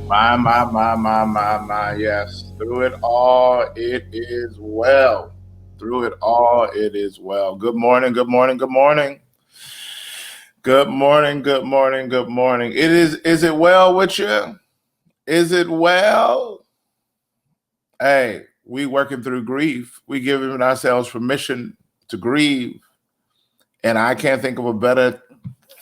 My. Yes. Through it all, it is well. Through it all, it is well. Good morning. Good morning. Good morning. Good morning. Good morning. Good morning. Is it well with you? Is it well? Hey, we working through grief. We giving ourselves permission to grieve. And I can't think of a better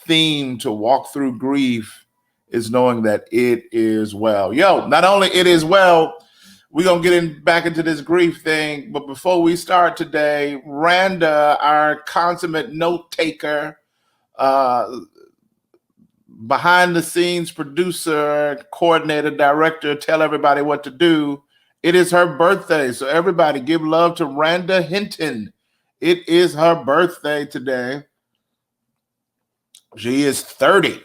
theme to walk through grief is knowing that it is well. Yo, not only it is well, we're going to get back into this grief thing. But before we start today, Randa, our consummate note taker, uh, behind the scenes producer, coordinator, director, tell everybody what to do. It is her birthday. So everybody give love to Randa Hinton. It is her birthday today. She is 30.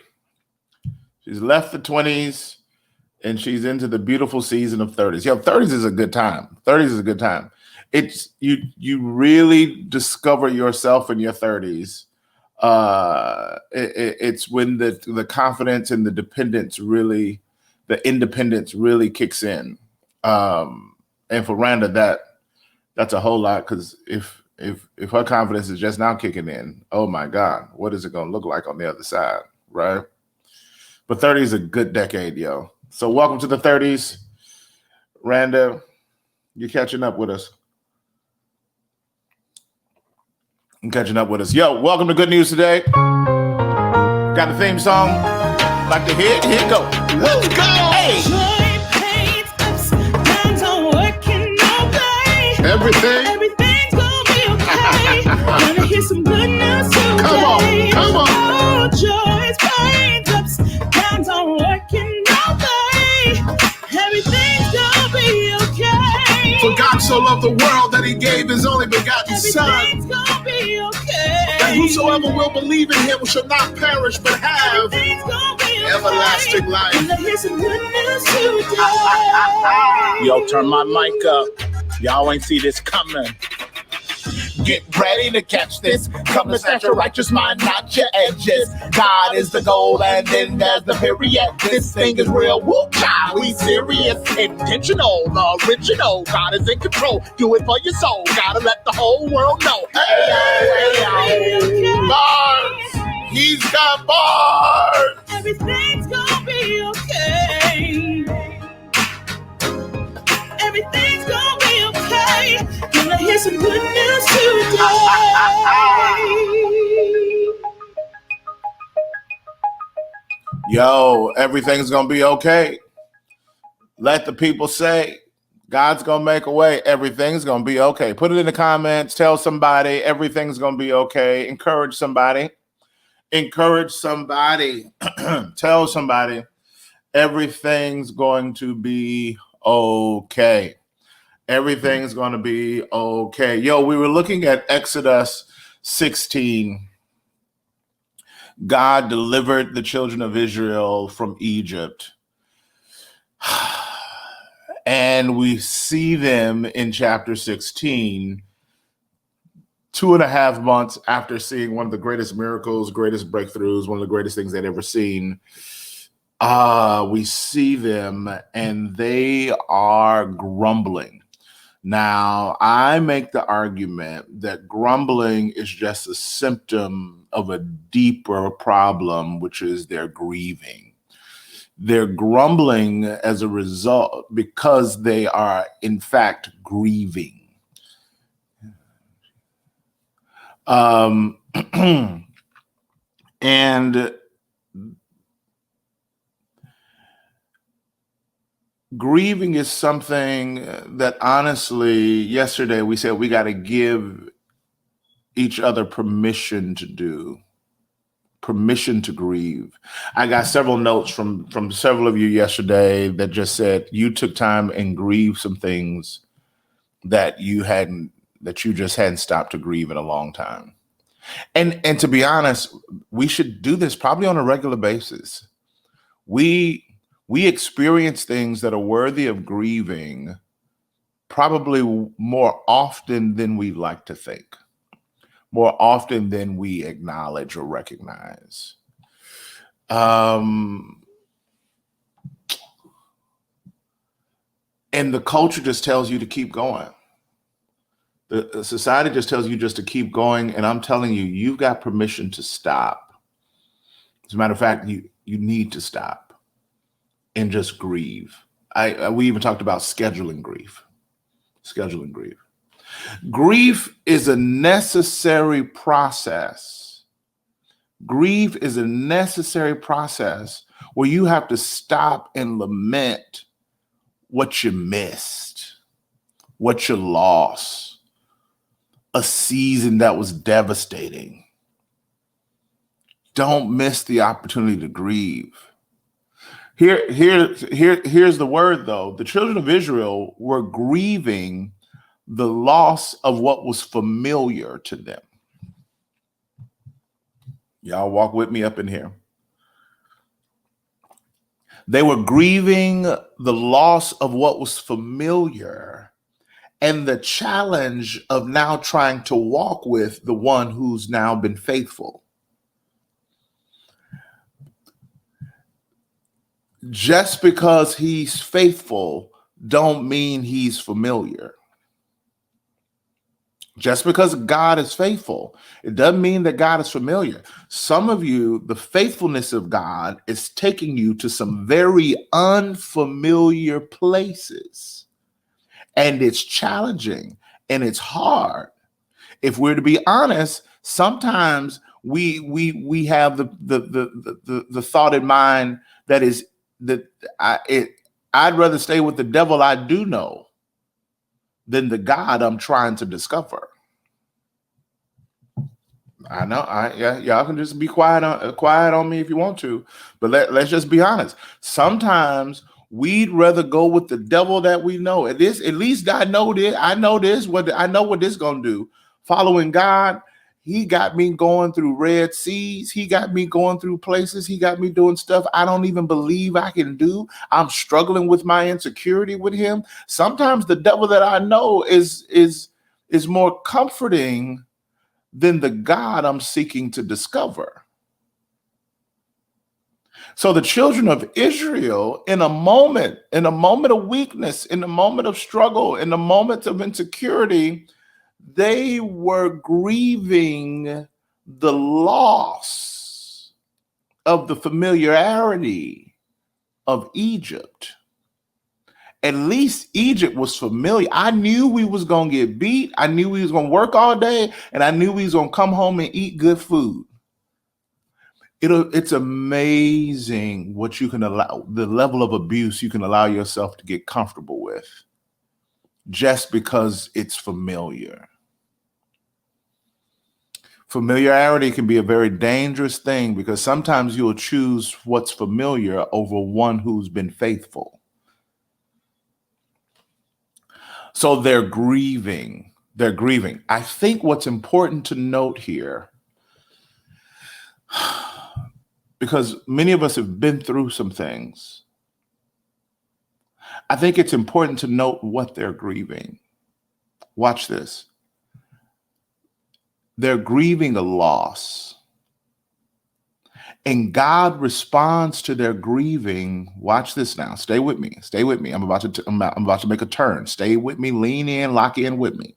She's left the 20s and she's into the beautiful season of 30s. Yo, 30s is a good time. 30s is a good time. It's you really discover yourself in your 30s. It's when the confidence and the independence really kicks in. And for Randa, that's a whole lot, because if her confidence is just now kicking in, oh my God, what is it going to look like on the other side, right? But 30 is a good decade, yo. So welcome to the 30s. Randa, you're catching up with us. Yo, welcome to Good News Today. Got the theme song? Like to hear it? Here it go. Let's go! Hey! Everything's gonna be okay. Gonna hear some good news today. Come on. Oh, joys, pains, ups, downs on working all day. Everything's gonna be okay. For God so loved the world that he gave his only begotten Son. Everything's gonna be okay. That whosoever will believe in him shall not perish but have Everything's gonna be okay. everlasting life. Gonna hear some good news today. Yo, turn my mic up. Y'all ain't see this coming. Get ready to catch this. Come to snatch your righteous mind, not your edges. God is the goal, and then there's the period. This thing is real. Woo, child, we serious. Intentional, original. God is in control. Do it for your soul. Gotta let the whole world know. Bars. He's got bars. Everything's gonna be okay. Everything's gonna be okay. Gonna hear some good news today. Yo, everything's gonna be okay. Let the people say, God's gonna make a way. Everything's gonna be okay. Put it in the comments. Tell somebody everything's gonna be okay. Encourage somebody. Tell somebody everything's going to be okay. Everything's going to be okay. Yo, we were looking at Exodus 16. God delivered the children of Israel from Egypt. And we see them in chapter 16, 2.5 months after seeing one of the greatest miracles, greatest breakthroughs, one of the greatest things they'd ever seen. We see them and they are grumbling. Now, I make the argument that grumbling is just a symptom of a deeper problem, which is their grieving. They're grumbling as a result because they are, in fact, grieving. And grieving is something that, honestly, yesterday we said we got to give each other permission to do, permission to grieve. I got several notes from several of you yesterday that just said you took time and grieved some things that you just hadn't stopped to grieve in a long time. And to be honest, we should do this probably on a regular basis. We experience things that are worthy of grieving probably more often than we like to think, more often than we acknowledge or recognize. And the culture just tells you to keep going. The society just tells you just to keep going. And I'm telling you, you've got permission to stop. As a matter of fact, you need to stop and just grieve. We even talked about scheduling grief. Scheduling grief. Grief is a necessary process. Grief is a necessary process where you have to stop and lament what you missed, what you lost, a season that was devastating. Don't miss the opportunity to grieve. Here's the word, though. The children of Israel were grieving the loss of what was familiar to them. Y'all walk with me up in here. They were grieving the loss of what was familiar and the challenge of now trying to walk with the one who's now been faithful. Just because he's faithful don't mean he's familiar. Just because God is faithful, it doesn't mean that God is familiar. Some of you, the faithfulness of God is taking you to some very unfamiliar places. And it's challenging and it's hard. If we're to be honest, sometimes we have the thought in mind that is that I'd rather stay with the devil I do know than the God I'm trying to discover. I know, y'all can just be quiet on me if you want to, but let's just be honest. Sometimes we'd rather go with the devil that we know. At least I know this. I know what this gonna do. Following God, he got me going through Red Seas. He got me going through places. He got me doing stuff I don't even believe I can do. I'm struggling with my insecurity with him. Sometimes the devil that I know is more comforting than the God I'm seeking to discover. So the children of Israel, in a moment of weakness, in a moment of struggle, in a moment of insecurity, they were grieving the loss of the familiarity of Egypt. At least Egypt was familiar. I knew we was going to get beat. I knew we was going to work all day, and I knew we was going to come home and eat good food. It's amazing what you can allow, the level of abuse you can allow yourself to get comfortable with just because it's familiar. Familiarity can be a very dangerous thing because sometimes you'll choose what's familiar over one who's been faithful. So they're grieving. They're grieving. I think what's important to note here, because many of us have been through some things, I think it's important to note what they're grieving. Watch this. They're grieving a loss. And God responds to their grieving. Watch this now. Stay with me. Stay with me. I'm about to make a turn. Stay with me. Lean in. Lock in with me.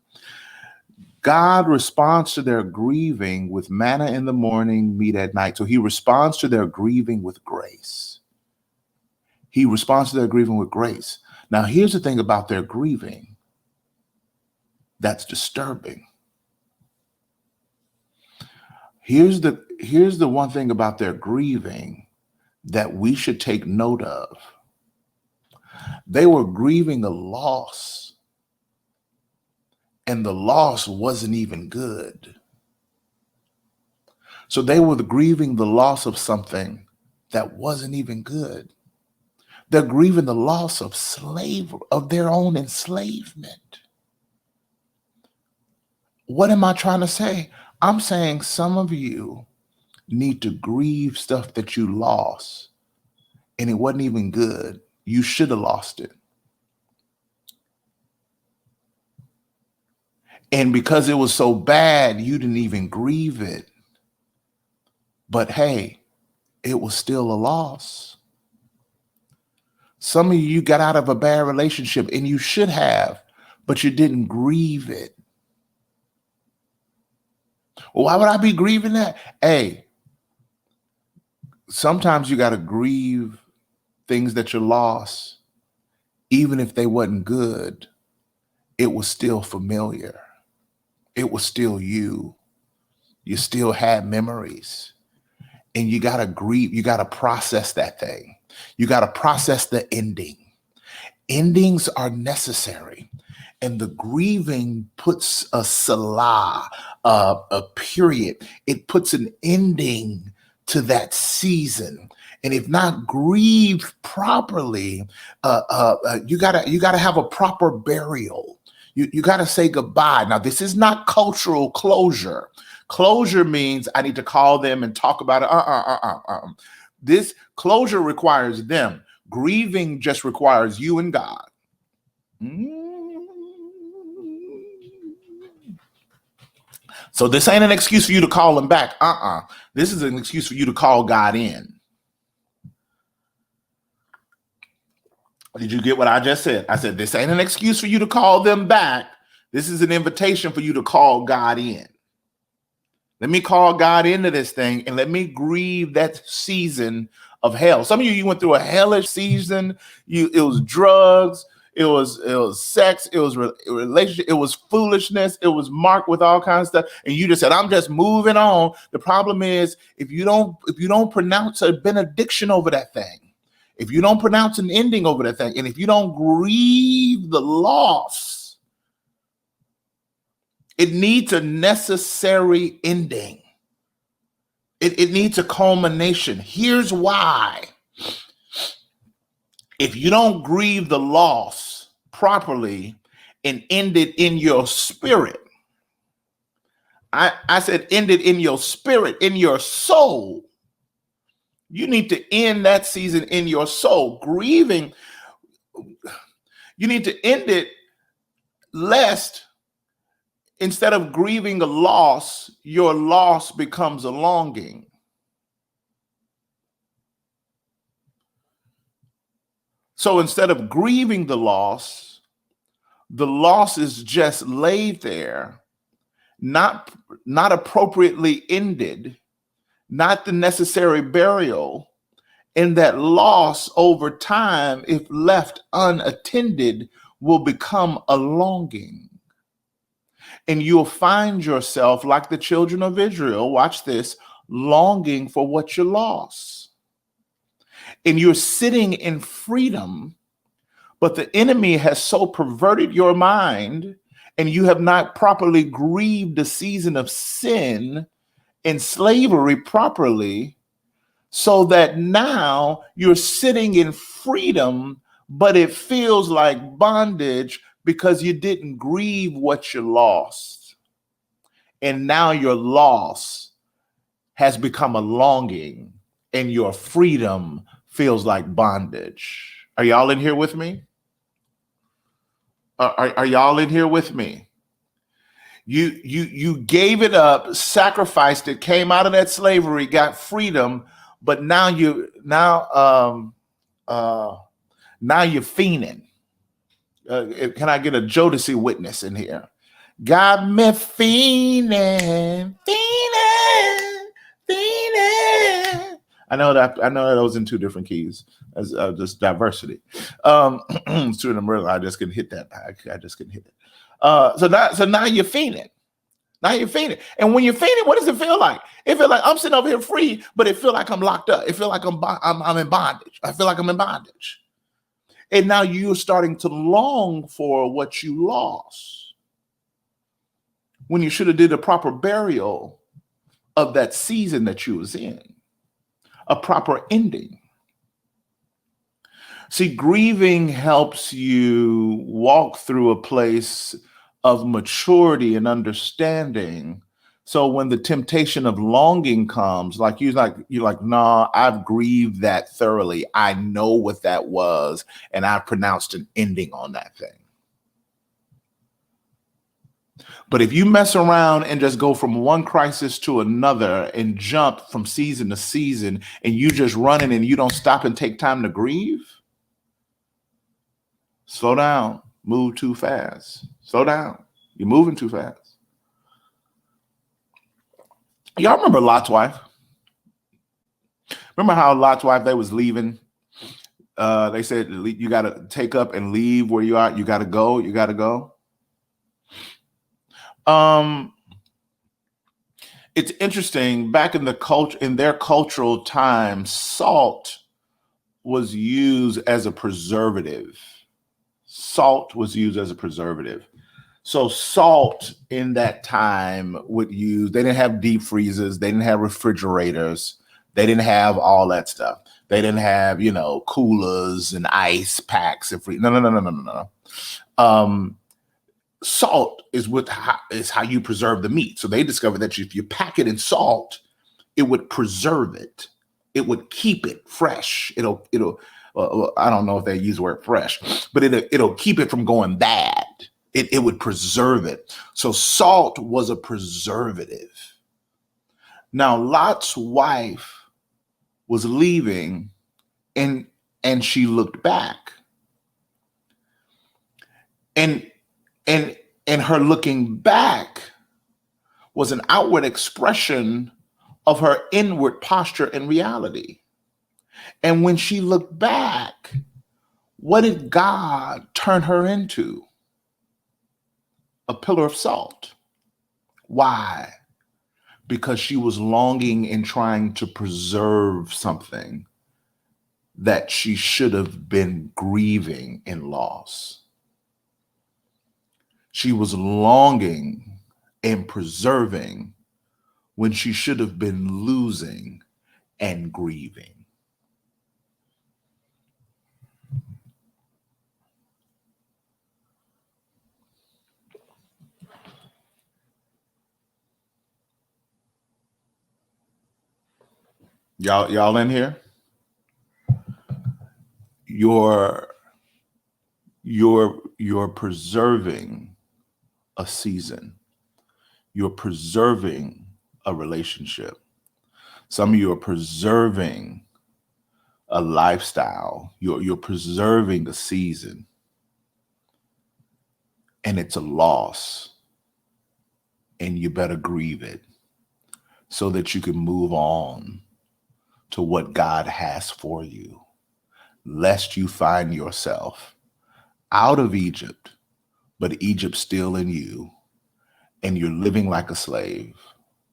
God responds to their grieving with manna in the morning, meat at night. So he responds to their grieving with grace. He responds to their grieving with grace. Now, here's the thing about their grieving that's disturbing. Here's the one thing about their grieving that we should take note of. They were grieving a loss, and the loss wasn't even good. So they were grieving the loss of something that wasn't even good. They're grieving the loss of slavery, of their own enslavement. What am I trying to say? I'm saying some of you need to grieve stuff that you lost and it wasn't even good. You should have lost it. And because it was so bad, you didn't even grieve it. But hey, it was still a loss. Some of you got out of a bad relationship and you should have, but you didn't grieve it. Well, why would I be grieving that? Hey, sometimes you got to grieve things that you lost, even if they wasn't good. It was still familiar. It was still you. You still had memories, and you got to grieve. You got to process that thing. You got to process the ending. Endings are necessary. And the grieving puts a salah, a period. It puts an ending to that season. And if not grieved properly, you gotta have a proper burial. You gotta say goodbye. Now, this is not cultural closure. Closure means I need to call them and talk about it. This closure requires them. Grieving just requires you and God. So this ain't an excuse for you to call them back. This is an excuse for you to call God in. Did you get what I just said? I said, this ain't an excuse for you to call them back. This is an invitation for you to call God in. Let me call God into this thing and let me grieve that season of hell. Some of you went through a hellish season. It was drugs. It was sex. It was relationship. It was foolishness. It was marked with all kinds of stuff. And you just said, I'm just moving on. The problem is if you don't pronounce a benediction over that thing, if you don't pronounce an ending over that thing, and if you don't grieve the loss, it needs a necessary ending. It needs a culmination. Here's why. If you don't grieve the loss properly and end it in your spirit, I said end it in your spirit, in your soul. You need to end that season in your soul. Grieving, you need to end it lest instead of grieving a loss, your loss becomes a longing. So instead of grieving the loss is just laid there, not appropriately ended, not the necessary burial, and that loss over time, if left unattended, will become a longing. And you'll find yourself like the children of Israel, watch this, longing for what you lost. And you're sitting in freedom, but the enemy has so perverted your mind, and you have not properly grieved the season of sin and slavery properly, so that now you're sitting in freedom, but it feels like bondage because you didn't grieve what you lost. And now your loss has become a longing, and your freedom feels like bondage. Are y'all in here with me? Are y'all in here with me? You gave it up, sacrificed it, came out of that slavery, got freedom, but now you're fiending. Can I get a Jodeci witness in here? Got me fiending. I know that was in two different keys, as just diversity. Two of them, I just couldn't hit that. I just couldn't hit it. So now you're fiending. Now you're fiending. And when you're fiending, what does it feel like? It feels like I'm sitting over here free, but it feels like I'm locked up. It feels like I'm in bondage. I feel like I'm in bondage. And now you're starting to long for what you lost when you should have did a proper burial of that season that you was in, a proper ending. See, grieving helps you walk through a place of maturity and understanding. So when the temptation of longing comes, you're like, nah, I've grieved that thoroughly. I know what that was, and I pronounced an ending on that thing. But if you mess around and just go from one crisis to another and jump from season to season, and you just running and you don't stop and take time to grieve, Slow down. Move too fast. Slow down. You're moving too fast. Y'all remember Lot's wife? Remember how Lot's wife, they was leaving? They said, you got to take up and leave where you are. You got to go. You got to go. It's interesting. Back in their cultural time, salt was used as a preservative. Salt was used as a preservative. So salt in that time they didn't have deep freezers. They didn't have refrigerators. They didn't have all that stuff. They didn't have, coolers and ice packs and No. Salt is how you preserve the meat. So they discovered that if you pack it in salt, it would preserve it. It would keep it fresh. It'll I don't know if they use the word fresh, but it'll keep it from going bad. It would preserve it. So salt was a preservative. Now Lot's wife was leaving and she looked back. And her looking back was an outward expression of her inward posture and reality. And when she looked back, what did God turn her into? A pillar of salt. Why? Because she was longing and trying to preserve something that she should have been grieving in loss. She was longing and preserving when she should have been losing and grieving. Y'all in here? You're preserving a season. You're preserving a relationship. Some of you are preserving a lifestyle. You're preserving a season. And it's a loss. And you better grieve it so that you can move on to what God has for you, lest you find yourself out of Egypt, but Egypt still in you, and you're living like a slave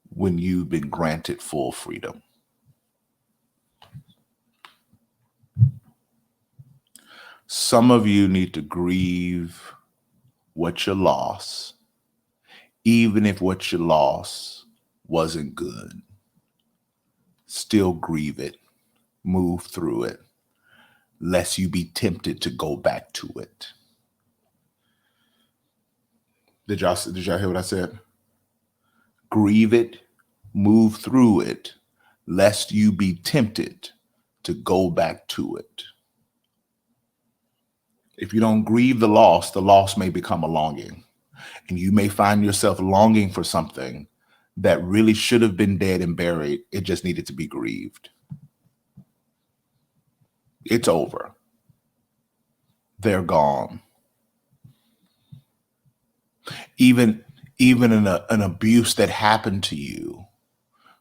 when you've been granted full freedom. Some of you need to grieve what you lost, even if what you lost wasn't good. Still grieve it, move through it, lest you be tempted to go back to it. Did y'all hear what I said? Grieve it, move through it, lest you be tempted to go back to it. If you don't grieve the loss may become a longing. And you may find yourself longing for something that really should have been dead and buried. It just needed to be grieved. It's over. They're gone. Even an abuse that happened to you,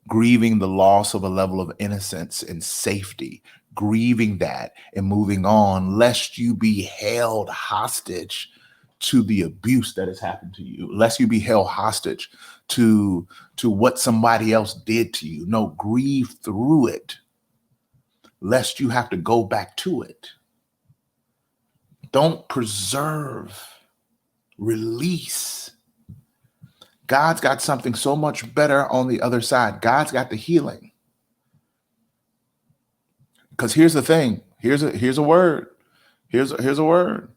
grieving the loss of a level of innocence and safety, grieving that and moving on, lest you be held hostage to the abuse that has happened to you, lest you be held hostage to what somebody else did to you. No, grieve through it, lest you have to go back to it. Don't preserve, release. God's got something so much better on the other side. God's got the healing. Because here's the thing. Here's a word. Here's a word.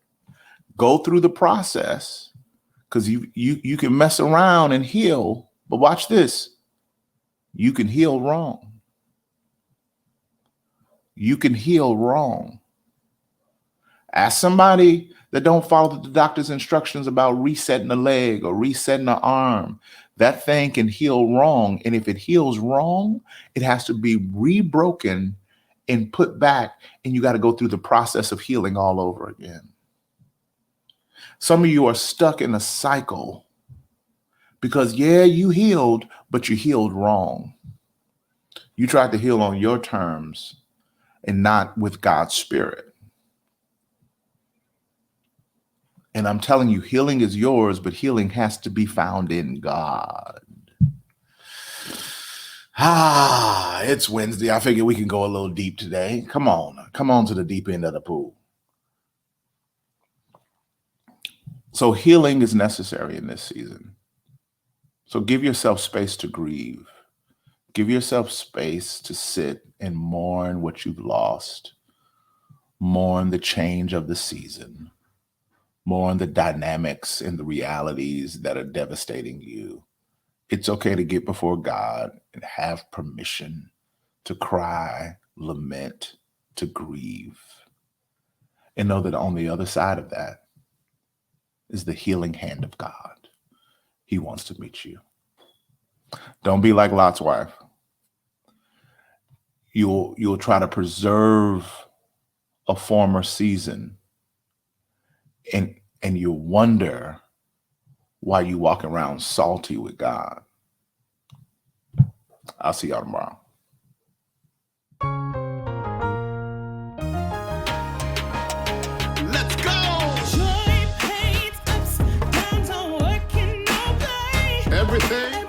Go through the process, because you can mess around and heal, but watch this. You can heal wrong. You can heal wrong. Ask somebody that don't follow the doctor's instructions about resetting a leg or resetting an arm. That thing can heal wrong. And if it heals wrong, it has to be rebroken and put back. And you got to go through the process of healing all over again. Some of you are stuck in a cycle because, yeah, you healed, but you healed wrong. You tried to heal on your terms and not with God's Spirit. And I'm telling you, healing is yours, but healing has to be found in God. It's Wednesday. I figure we can go a little deep today. Come on to the deep end of the pool. So healing is necessary in this season. So give yourself space to grieve. Give yourself space to sit and mourn what you've lost. Mourn the change of the season. Mourn the dynamics and the realities that are devastating you. It's okay to get before God and have permission to cry, lament, to grieve. And know that on the other side of that is the healing hand of God. He wants to meet you. Don't be like Lot's wife. You'll try to preserve a former season and you wonder why you walk around salty with God. I'll see y'all tomorrow. Let's go. Joy, pain, ups, downs are working all day. Everything